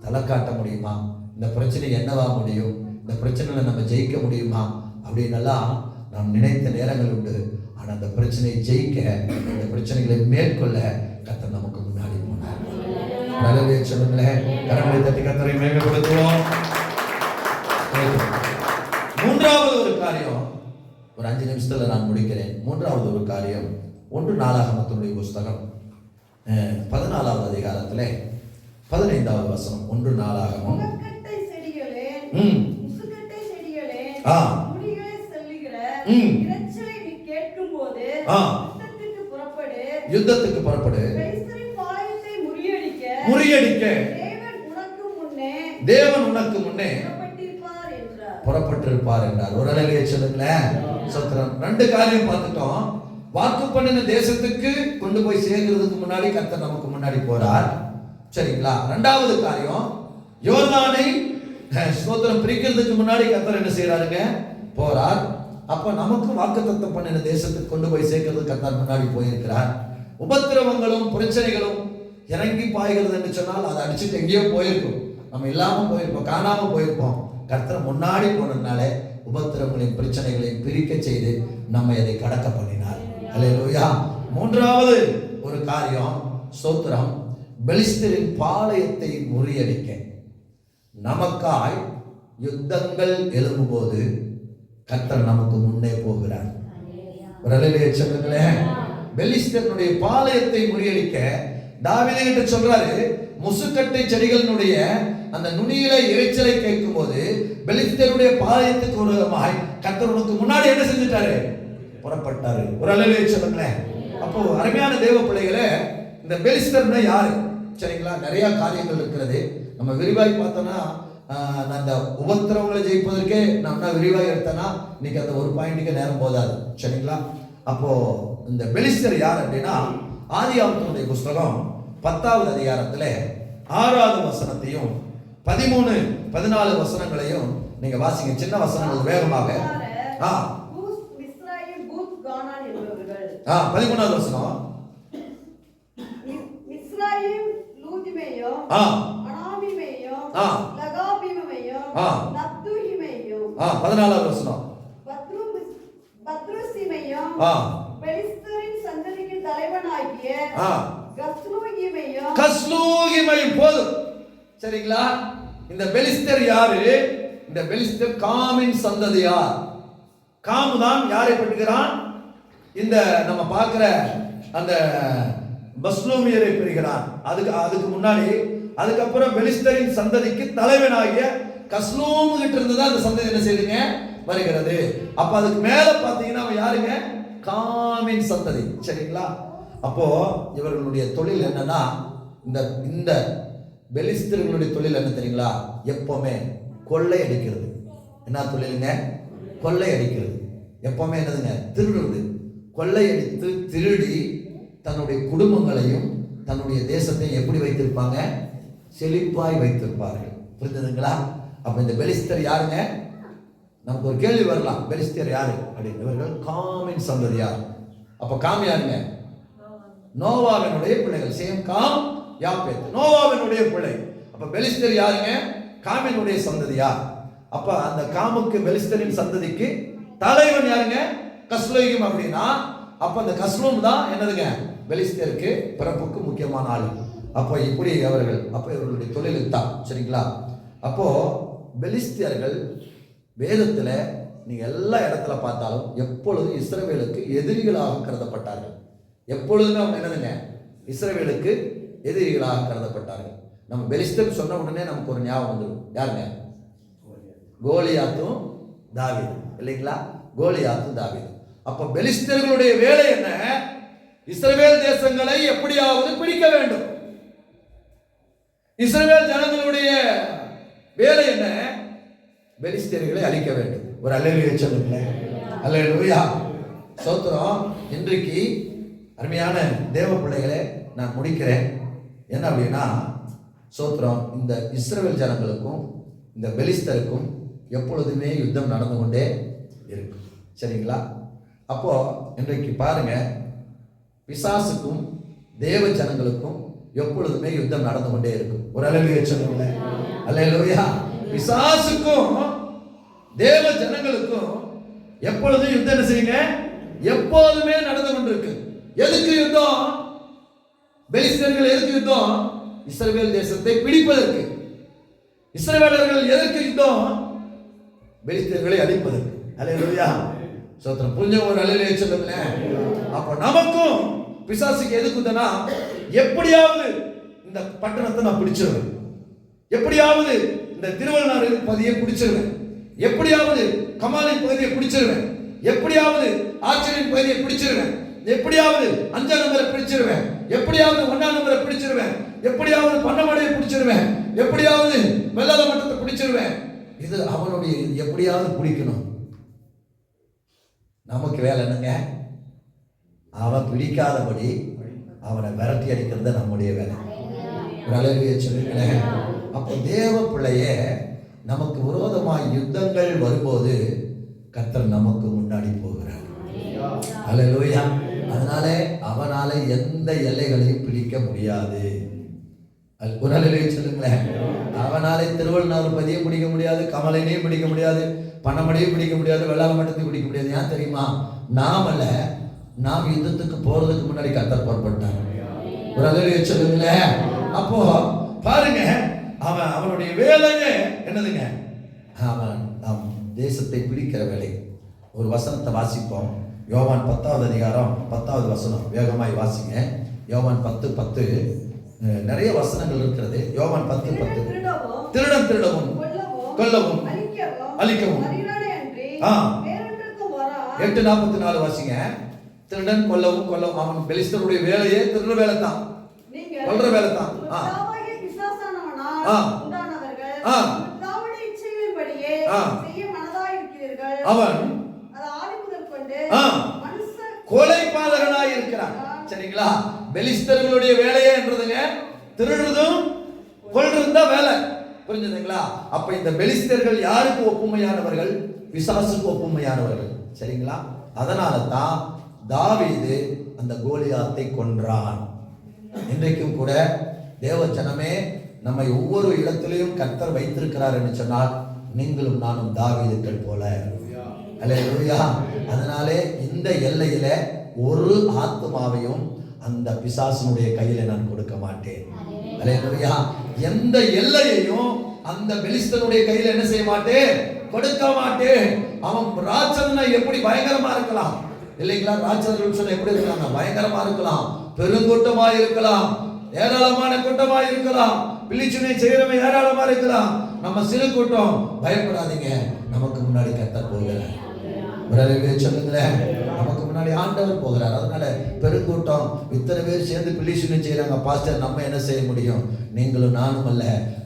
தலை காட்ட முடியுமா, இந்த பிரச்சனை என்னவா முடியும், இந்த பிரச்சனையில நம்ம ஜெயிக்க முடியுமா அப்படின்னெல்லாம் நாம் நினைத்த நேரங்கள் உண்டு. ஆனா அந்த பிரச்சனையை ஜெயிக்க, இந்த பிரச்சனைகளை மேற்கொள்ள கர்த்தர் நமக்கு முன்னாடி போனார். நல்லவே சொல்லுங்களேன். கரங்களை தட்டி கர்த்தரை மேம்படுத்துவோம். மூன்றாவது ஒரு காரியம், ஒரு 5 நிமிஷத்துல நான் முடிக்கிறேன். மூன்றாவது ஒரு காரியம், 1 நாளாகமத்தினுடைய புஸ்தகம் 14வது அதிகாரத்திலே 15வது வசனம். 1 நாளாகமம். யுத்தத்துக்கு புறப்படு. பெலிஸ்தரின் பாளையத்தை முறியடிக்க தேவன் உனக்கு முன்னே புறப்பட்டிருப்பார் என்றார். ஒரு அழகையை சொல்லுங்களேன். சத்திரம். 2 காரியம் பார்த்துட்டோம். வாக்கு பண்ணின தேசத்துக்கு கொண்டு போய் சேர்க்கிறதுக்கு முன்னாடி கர்த்தர் நமக்கு முன்னாடி போறார். சரிங்களா? 2வது காரியம், யோர்தானை ஸ்தோத்திரம் பிரிக்கிறதுக்கு முன்னாடி கர்த்தர் என்ன செய்யறாருங்க? போறார். அப்ப நமக்கு வாக்குத்தத்தம் பண்ணின தேசத்துக்கு கொண்டு போய் சேர்க்கிறதுக்கு கர்த்தர் முன்னாடி போயிருக்கிறார். உபத்திரவங்களும் பிரச்சனைகளும் இறங்கி பாய்கிறது என்று சொன்னால் அதை அடிச்சுட்டு எங்கேயோ போயிருக்கும், நம்ம இல்லாம போயிருப்போம், காணாம போயிருப்போம். கர்த்தர் முன்னாடி போனதுனால உபத்திரவங்களையும் பிரச்சனைகளையும் பிரிக்க செய்து நம்ம அதை கடக்க பண்ணினார். அல்லேலூயா. 3வது ஒரு காரியம், ஸ்தோத்திரம், பெலிஸ்தரின் பாளையத்தை முறியடிக்க. நமக்காய் யுத்தங்கள் எழும்பும்போது கர்த்தர் நமக்கு முன்னே போகிறார். ஒரு அல்லேலூயா சொல்லுங்களேன். பெலிஸ்தருடைய பாளையத்தை முறியடிக்க தாவீது கிட்ட சொல்றாரு, முசுக்கட்டை செடிகளினுடைய அந்த நுனியில இறைச்சலை கேட்கும் போது பெலிஸ்தருடைய பாளையத்துக்கு ஒரு கர்த்தர் உனக்கு முன்னாடி என்ன செஞ்சுட்டாரு? புறப்பட்டாரு. ஒரு அல்லேலூயா சொல்லுங்களேன். அப்போ அருமையான தேவ பிள்ளைகளே, இந்த பெலிஸ்தர்னா யாரு? சரிங்களா? நிறைய காரியங்கள் இருக்கிறது. நம்ம விரிவாய் பார்த்தோம்னா அந்த உபத்திரவங்களை ஜெயிப்பதற்கே நான் விரிவாய் எடுத்தேன்னா இன்னைக்கு அந்த ஒரு பாயிண்ட்டுக்கு நேரம் போதாது. சரிங்களா? அப்போ இந்த பெலிஸ்தர் யார் அப்படின்னா, ஆதியாகமத்தினுடைய புஸ்தகம் 10வது அதிகாரத்துல 6வது வசனத்தையும் 13, 14 வசனங்களையும் நீங்க வாசிங்க. சின்ன வசனங்கள் வேகமாக. 13வது வசனம். மிஸ்ராயிம் லூதிமேயும் அனாமிமேயும் லகாபிமேயும் நத்துஹிமேயும். 14வது வசனம். பத்ருசிமேயும் பெலிஸ்தரின் சந்ததிக்கு தலைவனாகிய கஸ்லூகிமையும். போதும். சரிங்களா? இந்த பெலிஸ்தர் யாரு? இந்த பெலிஸ்தர் காமின் சந்ததியார். காமு தான் யாரை பெறுகிறான்? இந்த நம்ம பார்க்கிற அந்த பஸ்லோமியரை பெறுகிறான். அதுக்கு முன்னாடி அதுக்கப்புறம் பெலிஸ்தரின் சந்ததிக்கு தலைவனாகிய கஸ்லூமு கிட்ட இருந்து தான் அந்த சந்ததி என்ன செய்யுங்க? வருகிறது. அப்ப அதுக்கு மேல பாத்தீங்கன்னா அவன் யாருங்க? காமின் சந்ததி. சரிங்களா? அப்போ இவர்களுடைய தொழில் என்னன்னா, இந்த பெலிஸ்தர்களுடைய தொழில் என்ன தெரியுங்களா? எப்பவுமே கொள்ளை அடிக்கிறது. என்ன தொழிலுங்க? கொள்ளை அடிக்கிறது. எப்பவுமே என்னதுங்க? திருடுறது. கொள்ளை அடித்து திருடி தன்னுடைய குடும்பங்களையும் தன்னுடைய தேசத்தையும் எப்படி வைத்திருப்பாங்க? செழிப்பாய் வைத்திருப்பார்கள். புரிஞ்சதுங்களா? அப்ப இந்த பெலிஸ்தர் யாருங்க? நமக்கு ஒரு கேள்வி வரலாம், பெலிஸ்தர் யாரு அப்படின்னு. இவர்கள் காமின் சந்ததியார். அப்ப காம் யாருங்க? நோவாவினுடைய பிள்ளைகள். சேம், காம், யாப்பேத், நோவாவினுடைய பிள்ளை. அப்ப பெலிஸ்தர் யாருங்க? காமினுடைய சந்ததியார். அப்ப அந்த காமுக்கு பெலிஸ்தரின் சந்ததிக்கு தலைவன் யாருங்க? கஸ்லூம் அப்படின்னா அப்ப அந்த கஸ்லூம் தான் என்னதுங்க? பெலிஸ்தருக்கு பிறப்புக்கு முக்கியமான ஆள். அப்போ இப்படி அவர்கள், அப்ப இவர்களுடைய தொழில் தான். சரிங்களா? அப்போ பெலிஸ்தியர்கள் வேதத்துல நீங்க எல்லா இடத்துல பார்த்தாலும் எப்பொழுதும் இஸ்ரவேலுக்கு எதிரிகளாக கருதப்பட்டார்கள். எப்பொழுதுமே அவங்க என்னதுங்க? இஸ்ரவேலுக்கு எதிரிகளாக கருதப்பட்டார்கள். நம்ம பெலிஸ்தர் சொன்ன உடனே நமக்கு ஒரு ஞாபகம் வந்துடும். யாருங்க? கோலியாத்தும் தாவீது. இல்லைங்களா? கோலியாத்தும் தாவீது. அப்ப பெலிஸ்தர்களுடைய வேலை என்ன? இஸ்ரவேல் தேசங்களை எப்படியாவது பிடிக்க வேண்டும். இஸ்ரவேல் ஜனங்களுடைய வேலை என்ன? பெலிஸ்தர்களை அழிக்க வேண்டும். ஒரு அல்லேலூயா சொல்லுங்களேன். அல்லேலூயா. ஸ்தோத்திரம். இன்றைக்கு அருமையான தேவ பிள்ளைகளே, நான் முடிக்கிறேன். என்ன அப்படின்னா, ஸ்தோத்திரம், இந்த இஸ்ரவேல் ஜனங்களுக்கும் இந்த பெலிஸ்தருக்கும் எப்பொழுதுமே யுத்தம் நடந்து கொண்டே இருக்கும். சரிங்களா? அப்போ இன்றைக்கு பாருங்க, பிசாசுக்கும் தேவ ஜனங்களுக்கும் எப்பொழுதுமே யுத்தம் நடந்து கொண்டே இருக்கும். ஒரு அல்லேலூயா சொல்லுங்களேன். அல்லேலூயா. பிசாசுக்கும் தேவ ஜனங்களுக்கும் எப்பொழுதும் யுத்தம் என்ன செய்யுங்க? எப்போதுமே நடந்து கொண்டிருக்கு. எதுக்கு யுத்தம்? பெலிஸ்தர்கள் எதுக்கு யுத்தம்? இஸ்ரவேல் தேசத்தை பிடிப்பதற்கு. இஸ்ரவேலர்கள் எதற்கு யுத்தம்? பெலிஸ்தர்களை அழிப்பதற்கு. அல்லேலூயா. சோத்திரம். புரிஞ்ச ஒரு அல்லேலூயா சொல்லுங்களேன். அப்ப நமக்கும் பிசாசுக்கு எதுக்கு யுத்தம்னா, எப்படியாவது இந்த பட்டணத்தை நான் பிடிச்சிருவேன், எப்படியாவது இந்த திருவள்ளாறு பகுதியை பிடிச்சிருவேன், எப்படியாவது கமாலின் பகுதியை பிடிச்சிருவேன், எப்படியாவது ஆச்சரியின் பகுதியை பிடிச்சிருவேன், எப்படியாவது 5ஆம் நம்பரை பிடிச்சிருவேன், எப்படியாவது 1ஆம் நம்பரை பிடிச்சிருவேன், எப்படியாவது பன்னமடையை பிடிச்சிருவேன், எப்படியாவது வெள்ளாள மட்டத்தை பிடிச்சிருவேன். இது அவனுடைய எப்படியாவது பிடிக்கணும். நமக்கு வேலை என்னங்க? அவன் பிடிக்காதபடி அவனை விரட்டி அடிக்கிறது நம்முடைய வேலை. சொல்லுங்களேன். அப்போ தேவ பிள்ளையே, நமக்கு விரோதமாய் யுத்தங்கள் வரும்போது கர்த்தர் நமக்கு முன்னாடி போகிறார். அல்லேலூயா. அதனால அவனால எந்த எல்லைகளையும் பிடிக்க முடியாது. ஒரு அல்லேலூயா சொல்லுங்களேன். அவனாலே திருவள்ளுவர் பதியம் பிடிக்க முடியாது, கமலைனையும் பிடிக்க முடியாது, பணமடையும் பிடிக்க முடியாது, வெள்ளாள மட்டத்தையும் பிடிக்க முடியாது. ஏன் தெரியுமா? நாம் யுத்தத்துக்கு போறதுக்கு முன்னாடி கர்த்தர் புறப்பட்டார். ஒரு அல்லேலூயா சொல்லுங்களேன். அப்போ பாருங்க, அவனுடைய வேலையே என்னதுங்க? அவன் தேசத்தை பிடிக்கிற வேலை. ஒரு வசனத்தை வாசிப்போம். யோவான் 10வது அதிகாரம் 10வது வசனம். வேகமாய் வாசிங்க. யோவான் 10:10. நிறைய வசனங்கள் இருக்கிறது. யோவான் 10:10. திருடன் திருடவும் கொல்லவும் அழிக்கவும். 8:44 வாசிங்க. திருடன் கொல்லவும். அவன் பெலிஸ்தருடைய வேலையே திருடுற வேலை தான், கொல்ற வேலை தான். அவன் கொலைபாதகனாய் இருக்கிறான். சரிங்களா? பெலிஸ்தர்களுடைய வேலையே என்றதுங்க திருடுறதும் கொல்றதும் தான் வேலை. புரிஞ்சுதுங்களா? அப்ப இந்த பெலிஸ்தர்கள் யாருக்கு ஒப்புமையானவர்கள்? பிசாசுக்கு ஒப்புமையானவர்கள். சரிங்களா? அதனால தான் தாவீது அந்த கோலியாத்தை கொன்றான். இன்றைக்கும் கூட தேவ ஜனமே, நம்மை ஒவ்வொரு இடத்திலையும் கர்த்தர் வைத்திருக்கிறார் என்று சொன்னால் நீங்களும் நானும் தாவீதுக்கள் போல. அல்லேலூயா. அதனாலே இந்த எல்லையில ஒரு ஆத்துமாவையும் அந்த பிசாசுனுடைய கையில நான் கொடுக்க மாட்டேன். அல்லேலூயா. எந்த எல்லையையும் அந்த பெலிஸ்தனுடைய கையில என்ன செய்ய மாட்டேன்? கொடுக்க மாட்டேன். அவன் ராட்சதனை எப்படி பயங்கரமா இருக்கலாம் இல்லைங்களா? ராட்சதர்கள் சொன்ன எப்படி இருக்காங்க? பயங்கரமா இருக்கலாம், பெருங்கூட்டமா இருக்கலாம், ஏராளமான கூட்டமா இருக்கலாம், பிள்ளைச்சுனை செய்யறவன் ஏராளமா இருக்கலாம். நம்ம சிறு கூட்டம். பயப்படாதீங்க, நமக்கு முன்னாடி கர்த்தர் போகிறார். சொல்லுங்களேன். நமக்கு முன்னாடி ஆண்டவர் போகிறார். அதனால பெருங்கூட்டம் இத்தனை பேர் சேர்ந்து பிள்ளைச்சுனை செய்யறாங்க. பாஸ்டர், நம்ம என்ன செய்ய முடியும்? நீங்களும் நானும் அல்ல,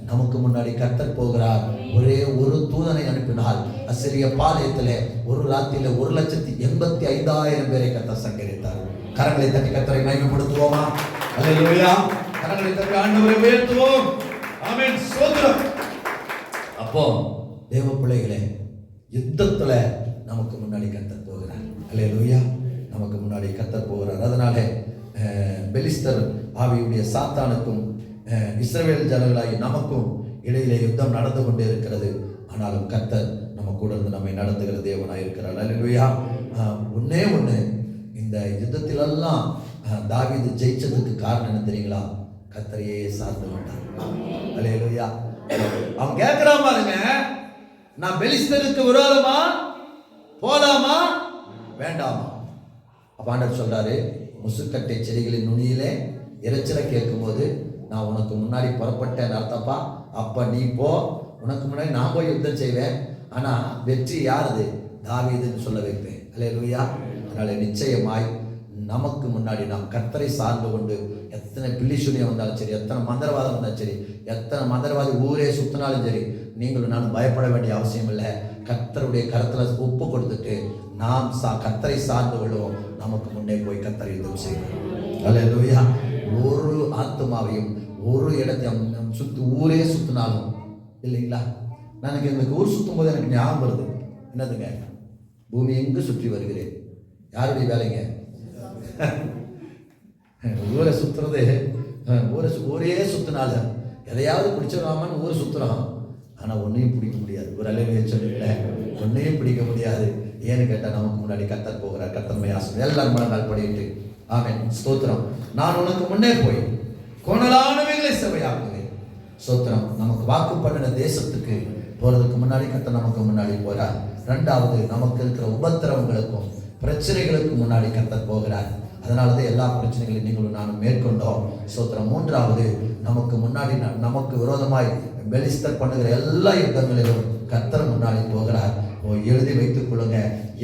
நமக்கு முன்னாடி கர்த்தர் போகிறார். ஒரே ஒரு தூதனை அனுப்பினால் அசிரிய பாளையத்திலே ஒரு ராத்திரியில 1,85,000 பேரை கர்த்தர் சங்கரித்தார். கரங்களை தட்டி கர்த்தரை மகிமைப்படுத்துவோமா? அல்லேலூயா. கரங்களை தட்டி ஆண்டவரை உயர்த்துவோம். ஆமென். ஸ்தோத்திரம். அப்போ தேவ பிள்ளைகளே, யுத்தத்துல நமக்கு முன்னாடி கர்த்தர் போகிறார். அல்லேலூயா. நமக்கு முன்னாடி கர்த்தர் போகிறார். அதனால பெலிஸ்தர் ஆவியுடைய சாத்தானுக்கும் இஸ்ரவேல் ஜனங்களாகி நமக்கும் இடையிலே யுத்தம் நடந்து கொண்டே இருக்கிறது. ஆனாலும் கர்த்தர் நம்ம கூட இருந்து நம்மை நடத்துகிற தேவனாய் இருக்கிறார். அல்லேலூயா. ஒண்ணே ஒண்ணு, இந்த யுத்தத்திலெல்லாம் தாவீது ஜெயிச்சதுக்கு காரணம் என்ன தெரியுங்களா? கர்த்தரையே சார்ந்து கொண்டார். அல்லேலூயா. அவன் கேட்கிறான் பாருங்க, நான் பெலிஸ்தருக்கு விரோதமா போலாமா வேண்டாமா? அப்ப ஆண்டவர் சொல்றாரு, முசுக்கட்டை செடிகளின் நுனியிலே இறைச்சலை கேட்கும் போது நான் உனக்கு முன்னாடி புறப்பட்டேன் அர்த்தப்பா. அப்ப நீ போ, உனக்கு முன்னாடி நான் போய் யுத்தம் செய்வேன். ஆனா வெற்றி யாருது? தாவீதுன்னு சொல்ல வைப்பேன். அல்லேலூயா. அதனால நிச்சயமாய் நமக்கு முன்னாடி நாம் கர்த்தரை சார்ந்து கொண்டு, எத்தனை பில்லிசூனியம் வந்தாலும் சரி, எத்தனை மந்திரவாதம் வந்தாலும் சரி, எத்தனை மந்திரவாதி ஊரே சுத்தினாலும் சரி, நீங்களும் நானும் பயப்பட வேண்டிய அவசியம் இல்லை. கர்த்தருடைய கரத்துல ஒப்பு கொடுத்துட்டு நாம் கர்த்தரை சார்ந்து கொள்வோம். நமக்கு முன்னே போய் கர்த்தரை யுத்தம் செய்வோம். அல்லேலூயா. ஒரு ஆத்துமாவையும் ஒரு இடத்தையும் சுத்தி ஊரே சுத்தினாலும் இல்லைங்களா? எனக்கு எங்களுக்கு ஊர் சுத்தும் போது எனக்கு ஞாபகம் வருது. என்னதுங்க? பூமி எங்கு சுற்றி வருகிறேன். யாருடைய வேலைங்க? ஊரை சுத்துறது. ஊரே சுத்தினால எதையாவது பிடிச்சிடலாமான்னு ஊரை சுத்துறோம். ஆனா ஒன்னையும் பிடிக்க முடியாது. ஒரு அலையில சொல்லல, ஒன்னையும் பிடிக்க முடியாது. ஏன்னு கேட்டா நமக்கு முன்னாடி கர்த்தர் போகிறார். கர்த்தர் ஆசை எல்லாரும் முழங்கால் படிட்டு ஆமென். ஸ்தோத்திரம். நான் உனக்கு முன்னே போய் கோணலானவைகளை செவையாக்குவேன். ஸ்தோத்திரம். நமக்கு வாக்கு பண்ணின தேசத்துக்கு போறதுக்கு முன்னாடி கர்த்தர் நமக்கு முன்னாடி போறார். ரெண்டாவது, நமக்கு இருக்கிற உபத்திரவங்களுக்கும் பிரச்சனைகளுக்கு முன்னாடி கர்த்தர் போகிறார். அதனாலதான் எல்லா பிரச்சனைகளையும் நீங்களும் நானும் மேற்கொண்டோம். ஸ்தோத்திரம். மூன்றாவது, நமக்கு முன்னாடி நமக்கு விரோதமாய் பெலிஸ்தர் பண்ணுகிற எல்லா யுத்தங்களிலும் கர்த்தர் முன்னாடி போகிறார். எழுதி வைத்துக் கொள்ளுங்க.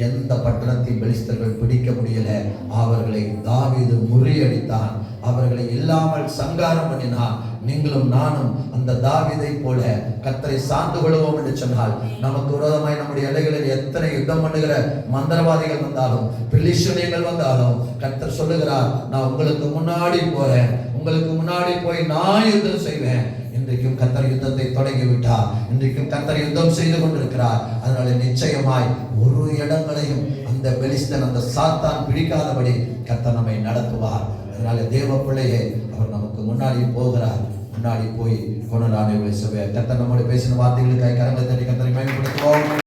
எந்த பட்டணத்தில் பட்டணத்தையும் பெலிஸ்தர்கள் பிடிக்க முடியல. அவர்களை தாவீது முறியடித்தான், அவர்களை இல்லாமல் சங்காரம் பண்ணினான். நீங்களும் நானும் அந்த தாவீதை போல கர்த்தரை சார்ந்து கொள்வோம் என்று சொன்னால், நமக்கு விரோதமாய் நம்முடைய எல்லைகளில் எத்தனை யுத்தம் பண்ணுகிற மந்திரவாதிகள் வந்தாலும், பெலிஸ்தீனியர்கள் வந்தாலும், கர்த்தர் சொல்லுகிறார், நான் உங்களுக்கு முன்னாடி போறேன், உங்களுக்கு முன்னாடி போய் நான் யுத்தம் செய்வேன். இன்றைக்கும் கர்த்தர் யுத்தத்தை தொடங்கி விட்டார். இன்றைக்கும் கர்த்தர் யுத்தம் செய்து கொண்டிருக்கிறார். அதனால நிச்சயமாய் ஒரு இடங்களையும் அந்த பெலிஸ்தன், அந்த சாத்தான் பிடிக்காதபடி கர்த்தர் நம்மை நடத்துவார். அதனால தேவ பிள்ளையே, அவர் நமக்கு முன்னாடி போகிறார். முன்னாடி போய் கோணலான கர்த்தர் நம்மோடு பேசின வார்த்தைகளுக்காக கரங்களை தட்டி கர்த்தரை மகிமைப்படுத்துவோம்.